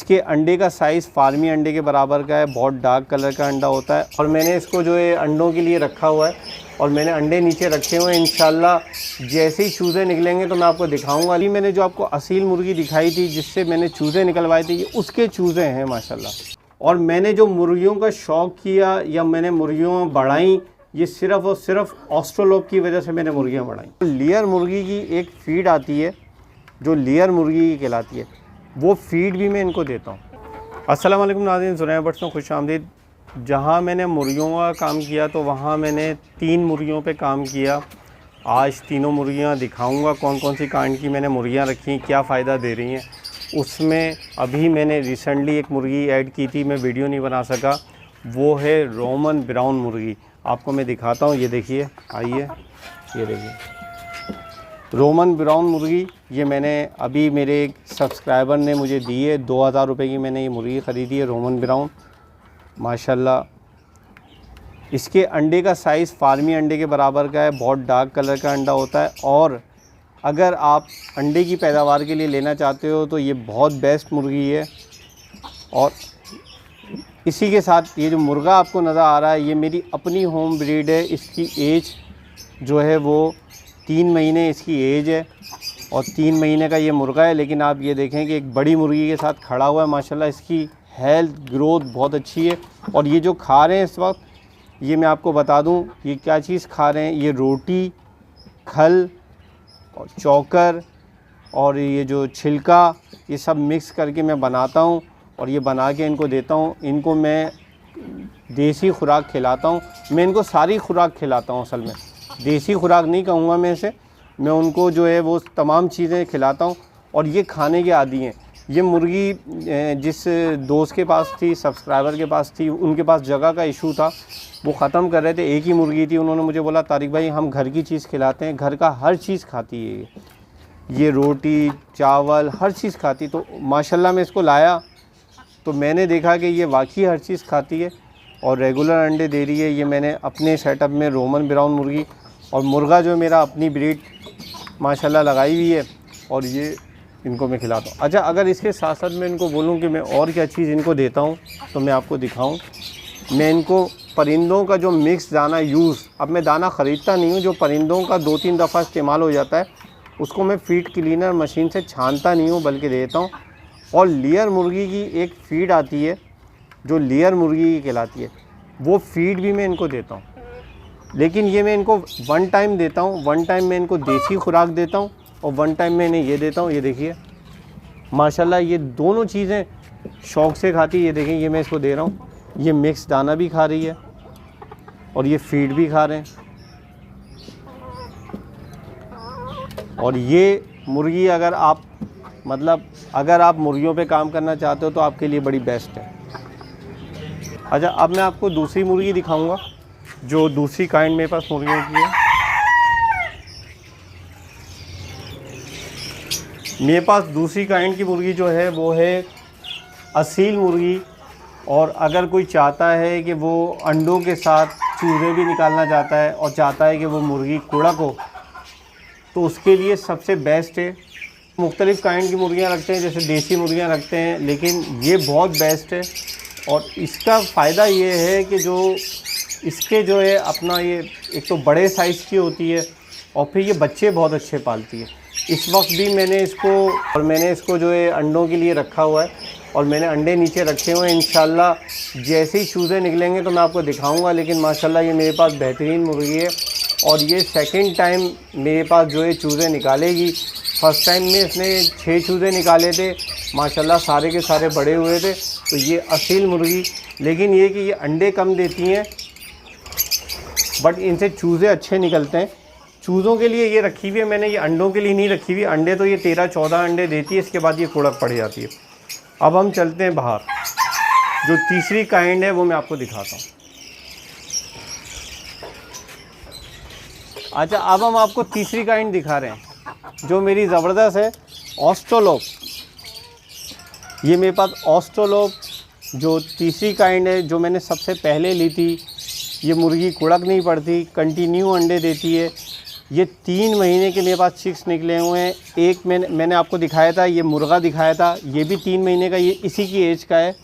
इसके अंडे का साइज़ फार्मी अंडे के बराबर का है, बहुत डार्क कलर का अंडा होता है। और मैंने इसको जो है अंडों के लिए रखा हुआ है और मैंने अंडे नीचे रखे हुए हैं। इंशाल्लाह जैसे ही चूज़े निकलेंगे तो मैं आपको दिखाऊंगा। अभी मैंने जो आपको असील मुर्गी दिखाई थी जिससे मैंने चूज़े निकलवाए थे, ये उसके चूज़े हैं माशाल्लाह। और मैंने जो मुर्गियों का शौक़ किया या मैंने मुर्गियाँ बढ़ाई, ये सिर्फ़ और सिर्फ ऑस्ट्रोलोप की वजह से मैंने मुर्गियाँ बढ़ाई। लेयर मुर्गी की एक फ़ीड आती है जो लेयर मुर्गी की कहलाती है, वो फ़ीड भी मैं इनको देता हूँ। अस्सलाम वालेकुम नाज़रीन, ज़ुनैर बट्स में खुश आमदीद। जहाँ मैंने मुर्गियों का काम किया तो वहाँ मैंने 3 मुर्गियों पे काम किया। आज तीनों मुर्गियाँ दिखाऊंगा कौन कौन सी काइंड की मैंने मुर्गियाँ रखी, क्या फ़ायदा दे रही हैं। उसमें अभी मैंने रिसेंटली एक मुर्गी ऐड की थी, मैं वीडियो नहीं बना सका, वो है रोमन ब्राउन मुर्गी। आपको मैं दिखाता हूँ, ये देखिए, आइए ये देखिए रोमन ब्राउन मुर्गी। ये मैंने अभी मेरे एक सब्सक्राइबर ने मुझे दी है, 2000 रुपये की मैंने ये मुर्गी ख़रीदी है रोमन ब्राउन माशाल्लाह। इसके अंडे का साइज़ फार्मी अंडे के बराबर का है, बहुत डार्क कलर का अंडा होता है। और अगर आप अंडे की पैदावार के लिए लेना चाहते हो तो ये बहुत बेस्ट मुर्गी है। और इसी के साथ ये जो मुर्गा आपको नज़र आ रहा है, ये मेरी अपनी होम ब्रीड है। इसकी एज जो है वो 3 महीने इसकी एज है और 3 महीने का ये मुर्गा है। लेकिन आप ये देखें कि एक बड़ी मुर्गी के साथ खड़ा हुआ है माशाल्लाह। इसकी हेल्थ ग्रोथ बहुत अच्छी है। और ये जो खा रहे हैं इस वक्त, ये मैं आपको बता दूं ये क्या चीज़ खा रहे हैं। ये रोटी, खल और चोकर और ये जो छिलका, ये सब मिक्स करके मैं बनाता हूं और ये बना के इनको देता हूं। इनको मैं देसी खुराक खिलाता हूं। मैं इनको सारी खुराक खिलाता हूं, असल में देसी खुराक नहीं कहूँगा मैं इसे, मैं उनको जो है वो तमाम चीज़ें खिलाता हूँ और ये खाने के आदी हैं। ये मुर्गी जिस दोस्त के पास थी, सब्सक्राइबर के पास थी, उनके पास जगह का इशू था, वो ख़त्म कर रहे थे, एक ही मुर्गी थी। उन्होंने मुझे बोला तारिक भाई हम घर की चीज़ खिलाते हैं, घर का हर चीज़ खाती है ये रोटी चावल हर चीज़ खाती। तो माशाल्लाह मैं इसको लाया तो मैंने देखा कि ये वाकई हर चीज़ खाती है और रेगुलर अंडे दे रही है। ये मैंने अपने सेटअप में रोमन ब्राउन मुर्गी और मुर्गा जो मेरा अपनी ब्रीड माशाल्लाह लगाई हुई है और ये इनको मैं खिलाता हूँ। अच्छा, अगर इसके साथ साथ मैं इनको बोलूँ कि मैं और क्या चीज़ इनको देता हूँ तो मैं आपको दिखाऊँ। मैं इनको परिंदों का जो मिक्स दाना अब मैं दाना ख़रीदता नहीं हूँ, जो परिंदों का 2-3 दफ़ा इस्तेमाल हो जाता है उसको मैं फीड क्लीनर मशीन से छानता नहीं हूँ बल्कि देता हूँ। और लेयर मुर्गी की एक फ़ीड आती है जो लेयर मुर्गी की कहलाती है, वो फ़ीड भी मैं इनको देता हूँ। लेकिन ये मैं इनको 1 टाइम देता हूँ। 1 टाइम मैं इनको देसी खुराक देता हूँ और 1 टाइम मैं इन्हें ये देता हूँ। ये देखिए माशाल्लाह ये दोनों चीज़ें शौक़ से खाती है। ये देखिए ये मैं इसको दे रहा हूँ, ये मिक्स दाना भी खा रही है और ये फीड भी खा रहे हैं। और ये मुर्गी अगर आप मुर्गियों पे काम करना चाहते हो तो आपके लिए बड़ी बेस्ट है। अच्छा, अब मैं आपको दूसरी मुर्गी दिखाऊंगा, जो दूसरी काइंड मेरे पास मुर्गियों की है। मेरे पास दूसरी काइंड की मुर्गी जो है वो है असील मुर्गी। और अगर कोई चाहता है कि वो अंडों के साथ चूज़े भी निकालना चाहता है और चाहता है कि वो मुर्गी कुड़क हो, तो उसके लिए सबसे बेस्ट है। मुख्तलिफ़ काइंड की मुर्गियाँ रखते हैं, जैसे देसी मुर्गियाँ रखते हैं, लेकिन ये बहुत बेस्ट है। और इसका फ़ायदा ये है कि जो इसके जो है अपना ये एक तो बड़े साइज़ की होती है और फिर ये बच्चे बहुत अच्छे पालती है। इस वक्त भी मैंने इसको जो है अंडों के लिए रखा हुआ है और मैंने अंडे नीचे रखे हुए हैं। इंशाल्लाह जैसे ही चूज़े निकलेंगे तो मैं आपको दिखाऊंगा। लेकिन माशाल्लाह ये मेरे पास बेहतरीन मुर्गी है और ये सेकंड टाइम मेरे पास जो है चूज़े निकालेगी। फ़र्स्ट टाइम में इसने 6 चूज़े निकाले थे माशाल्लाह, सारे के सारे बड़े हुए थे। तो ये असील मुर्गी, लेकिन ये कि ये अंडे कम देती हैं बट इनसे चूज़े अच्छे निकलते हैं। चूज़ों के लिए ये रखी हुई है मैंने, ये अंडों के लिए नहीं रखी हुई। अंडे तो ये 13-14 अंडे देती है, इसके बाद ये कुड़क पड़ जाती है। अब हम चलते हैं बाहर, जो तीसरी काइंड है वो मैं आपको दिखाता हूँ। अच्छा, अब हम आपको तीसरी काइंड दिखा रहे हैं जो मेरी ज़बरदस्त है, ऑस्ट्रोलोप। ये मेरे पास ऑस्ट्रोलोप जो तीसरी काइंड है, जो मैंने सबसे पहले ली थी। ये मुर्गी कुड़क नहीं पड़ती, कंटिन्यू अंडे देती है ये 3 महीने के मेरे पास चिक्स निकले हुए हैं। एक मैंने आपको दिखाया था, ये मुर्गा दिखाया था, ये भी 3 महीने का, ये इसी की एज का है,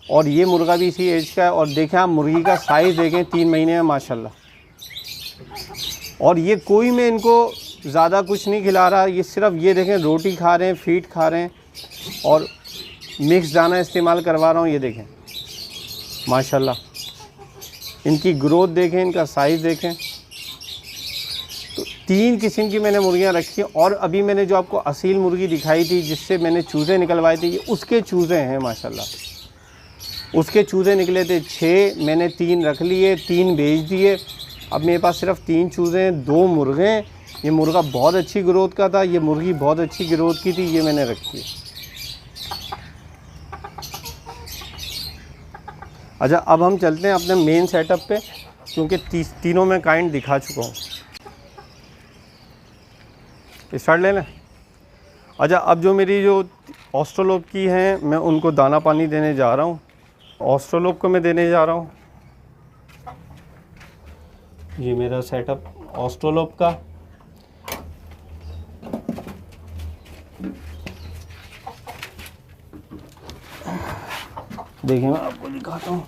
और ये मुर्गा भी इसी एज का है। और देखें आप मुर्गी का साइज़ देखें 3 महीने में माशाल्लाह। और ये कोई मैं इनको ज़्यादा कुछ नहीं खिला रहा, ये सिर्फ ये देखें रोटी खा रहे हैं, फीड खा रहे हैं, और मिक्स दाना इस्तेमाल करवा रहा हूँ। ये देखें माशाल्लाह, इनकी ग्रोथ देखें, इनका साइज़ देखें। तो 3 किस्म की मैंने मुर्गियाँ रखी हैं। और अभी मैंने जो आपको असील मुर्गी दिखाई थी जिससे मैंने चूज़े निकलवाए थे, ये उसके चूज़े हैं माशाल्लाह। उसके चूज़े निकले थे 6, मैंने 3 रख लिए, 3 बेच दिए। अब मेरे पास सिर्फ 3 चूज़े हैं, 2 मुर्गे हैं। ये मुर्गा बहुत अच्छी ग्रोथ का था, ये मुर्गी बहुत अच्छी ग्रोथ की थी, ये मैंने रखी है। अच्छा, अब हम चलते हैं अपने मेन सेटअप पे, क्योंकि तीनों में काइंड दिखा चुका हूँ। स्टार्ट ले लें। अच्छा, अब जो मेरी जो ऑस्ट्रोलोप की हैं, मैं उनको दाना पानी देने जा रहा हूँ। ऑस्ट्रोलोप को मैं देने जा रहा हूँ। ये मेरा सेटअप ऑस्ट्रोलोप का। देखिए मैं आपको दिखाता हूँ,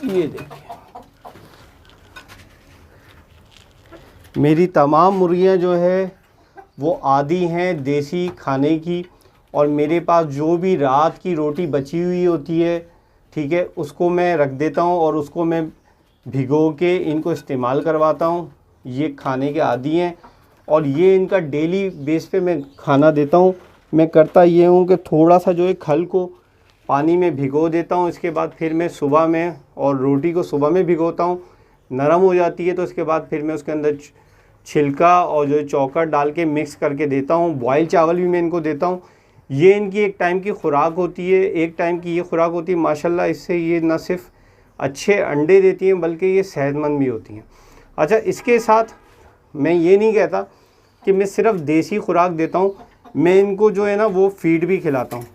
ये देखिए मेरी तमाम मुर्गियाँ जो है वो आदी हैं देसी खाने की। और मेरे पास जो भी रात की रोटी बची हुई होती है, ठीक है, उसको मैं रख देता हूँ और उसको मैं भिगो के इनको इस्तेमाल करवाता हूँ। ये खाने के आदी हैं और ये इनका डेली बेस पे मैं खाना देता हूँ। मैं करता ये हूँ कि थोड़ा सा जो है खल को पानी में भिगो देता हूँ, इसके बाद फिर मैं सुबह में, और रोटी को सुबह में भिगोता हूँ, नरम हो जाती है तो इसके बाद फिर मैं उसके अंदर छिलका और जो चौकर डाल के मिक्स करके देता हूँ। बॉयल चावल भी मैं इनको देता हूँ। ये इनकी एक टाइम की खुराक होती है, एक टाइम की ये खुराक होती है माशाल्लाह। इससे ये न सिर्फ अच्छे अंडे देती हैं बल्कि ये सेहतमंद भी होती हैं। अच्छा, इसके साथ मैं ये नहीं कहता कि मैं सिर्फ देसी खुराक देता हूँ, मैं इनको जो है ना वो फीड भी खिलाता हूँ।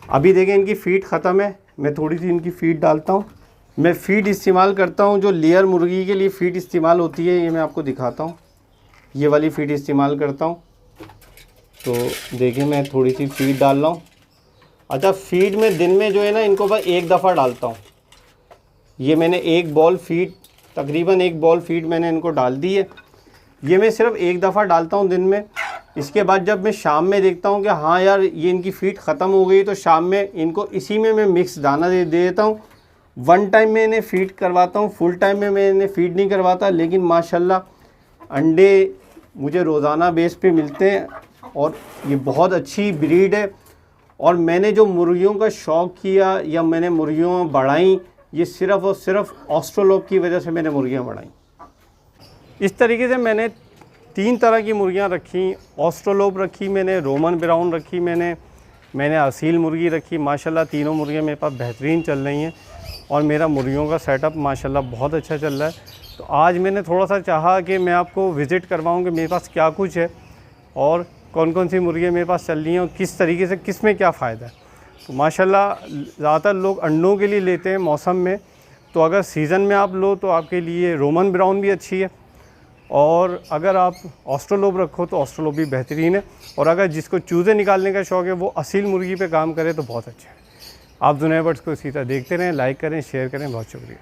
अभी देखें इनकी फीड ख़त्म है, मैं थोड़ी सी इनकी फीड डालता हूँ। मैं फ़ीड इस्तेमाल करता हूँ जो लेयर मुर्गी के लिए फ़ीड इस्तेमाल होती है, ये मैं आपको दिखाता हूँ। ये वाली फ़ीड इस्तेमाल करता हूँ। तो देखिए मैं थोड़ी सी फ़ीड डाल रहा हूँ। अच्छा, फ़ीड में दिन में जो है ना इनको बस एक दफ़ा डालता हूँ। ये मैंने एक बॉल फ़ीड, तकरीबन एक बॉल फ़ीड मैंने इनको डाल दी है। ये मैं सिर्फ एक दफ़ा डालता हूँ दिन में। इसके बाद जब मैं शाम में देखता हूँ कि हाँ यार ये इनकी फ़ीड ख़त्म हो गई, तो शाम में इनको इसी में मैं मिक्स दाना दे देता हूँ। 1 टाइम में इन्हें फ़ीड करवाता हूँ, फुल टाइम में मैं इन्हें फ़ीड नहीं करवाता। लेकिन माशाल्लाह अंडे मुझे रोज़ाना बेस पे मिलते हैं और ये बहुत अच्छी ब्रीड है। और मैंने जो मुर्गियों का शौक़ किया या मैंने मुर्गियाँ बढ़ाई, ये सिर्फ़ और सिर्फ ऑस्ट्रोलोप की वजह से मैंने मुर्गियाँ बढ़ाई। इस तरीके से मैंने 3 तरह की मुर्गियाँ रखी। ऑस्ट्रोलोप रखी मैंने, रोमन ब्राउन रखी मैंने असील मुर्गी रखी। माशाल्लाह तीनों मुर्गियाँ मेरे पास बेहतरीन चल रही हैं और मेरा मुर्गियों का सेटअप माशाल्लाह बहुत अच्छा चल रहा है। तो आज मैंने थोड़ा सा चाहा कि मैं आपको विज़िट करवाऊँ कि मेरे पास क्या कुछ है और कौन कौन सी मुर्गियाँ मेरे पास चल रही हैं और किस तरीके से किस में क्या फ़ायदा है। तो माशाल्लाह ज़्यादातर लोग अंडों के लिए लेते हैं मौसम में, तो अगर सीज़न में आप लो तो आपके लिए रोमन ब्राउन भी अच्छी है, और अगर आप ऑस्ट्रोलोप रखो तो ऑस्ट्रोलोप भी बेहतरीन है। और अगर जिसको चूज़े निकालने का शौक़ है वो असील मुर्गी पे काम करे तो बहुत अच्छा है। आप जुनैद बर्ड्स को इसी तरह देखते रहें, लाइक करें, शेयर करें। बहुत शुक्रिया।